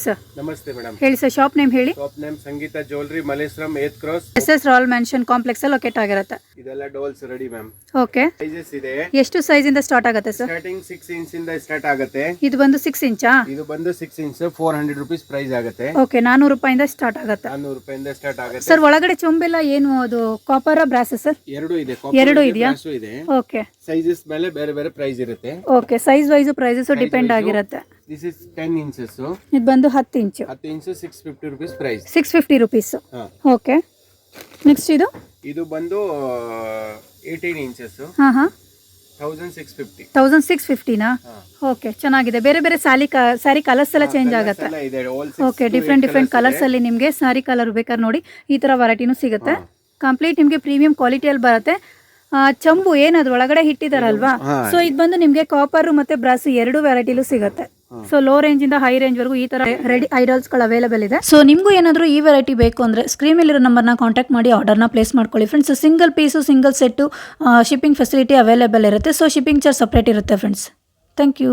Sir ನಮಸ್ತೆ madam. ಹೇಳಿ sir, shop name ಹೇಳಿ. Shop name Sangeetha jewellery, Malleshwaram 8th cross, SS royal mansion complex ಅಲ್ಲಿ locate ಆಗಿರುತ್ತೆ. ಇದೆಲ್ಲ dolls ready ma'am. Okay, sizes ಇದೆ. ಎಷ್ಟು ಸೈಜ್ ಇಂದ ಸ್ಟಾರ್ಟ್ ಆಗುತ್ತೆ ಸರ್? ಸ್ಟಾರ್ಟಿಂಗ್ 6 ಇಂಚ್ ಇಂದ ಸ್ಟಾರ್ಟ್ ಆಗುತ್ತೆ. ಇದು ಬಂದು 6 ಇಂಚಾ? ಇದು ಬಂದು 6 ಇಂಚ್ 400 ರೂಪೀಸ್ ಪ್ರೈಸ್ ಆಗುತ್ತೆ. ಓಕೆ, 400 ರೂಪಾಯಿಂದ ಸ್ಟಾರ್ಟ್ ಆಗುತ್ತೆ. 400 ರೂಪಾಯಿಂದ ಸ್ಟಾರ್ಟ್ ಆಗುತ್ತೆ. ಸರ್ ಒಳಗಡೆ ಚೊಂಬೆಲ್ಲ ಏನು ಅದು ಕಾಪರ್ ಬ್ರಾಸ್ ಸರ್? ಎರಡು ಇದೆ. ಎರಡು ಇದೆಯಾ? ಇದೆ. ಓಕೆ, ಸೈಜಸ್ ಮೇಲೆ ಬೇರೆ ಬೇರೆ ಪ್ರೈಸ್ ಇರುತ್ತೆ. Okay, size wise prices depend ಆಗಿರುತ್ತೆ. This is 10 inches. ಇದು ಬಂದು 10 inch. 10 inch 650 rupees price. 650 rupees. Okay, next ಇದು ಬಂದು 18 ಇಂಚಸ್. ಹಾ ಹಾ, 1650. 1650ನಾ? ಓಕೆ, ಚೆನ್ನಾಗಿದೆ. ಬೇರೆ ಬೇರೆ ಸ್ಯಾರಿ ಕಲರ್ಸ್ ಎಲ್ಲ ಚೇಂಜ್ ಆಗುತ್ತೆ. ಓಕೆ, ಡಿಫ್ರೆಂಟ್ ಕಲರ್ಸ್ ಅಲ್ಲಿ ನಿಮಗೆ ಸ್ಯಾರಿ ಕಲರ್ ಬೇಕಾದ್ರೆ ನೋಡಿ ಈ ತರ ವೆರೈಟಿನೂ ಸಿಗುತ್ತೆ. ಕಂಪ್ಲೀಟ್ ನಿಮಗೆ ಪ್ರೀಮಿಯಂ ಕ್ವಾಲಿಟಿಯಲ್ಲಿ ಬರುತ್ತೆ. ಚಂಬು ಏನದು ಒಳಗಡೆ ಇಟ್ಟಿದಾರಲ್ವಾ, ಸೊ ಇದು ಬಂದು ನಿಮಗೆ ಕಾಪರ್ ಮತ್ತೆ ಬ್ರಾಸ್ ಎರಡು ವೆರೈಟಿಲೂ ಸಿಗುತ್ತೆ. ಸೊ ಲೋ ರೇಂಜ್ ಇಂದ ಹೈ ರೇಂಜ್ ವರೆಗೂ ಈ ತರ ರೆಡಿ ಐಡಲ್ಸ್ ಗಳು ಅವೈಲೇಬಲ್ ಇದೆ. ಸೊ ನಿಮಗೂ ಏನಾದರೂ ಈ ವೆರೈಟಿ ಬೇಕು ಅಂದ್ರೆ ಸ್ಕ್ರೀನ್ ಮೇಲಿರೋ ನಂಬರ್ನ ಕಾಂಟ್ಯಾಕ್ಟ್ ಮಾಡಿ ಆರ್ಡರ್ನ ಪ್ಲೇಸ್ ಮಾಡ್ಕೊಳ್ಳಿ friends. Single piece single set shipping facility available ಇರುತ್ತೆ. ಸೊ ಶಿಪ್ಪಿಂಗ್ ಚಾರ್ಜ್ ಸಪ್ರೇಟ್ ಇರುತ್ತೆ ಫ್ರೆಂಡ್ಸ್. Thank you.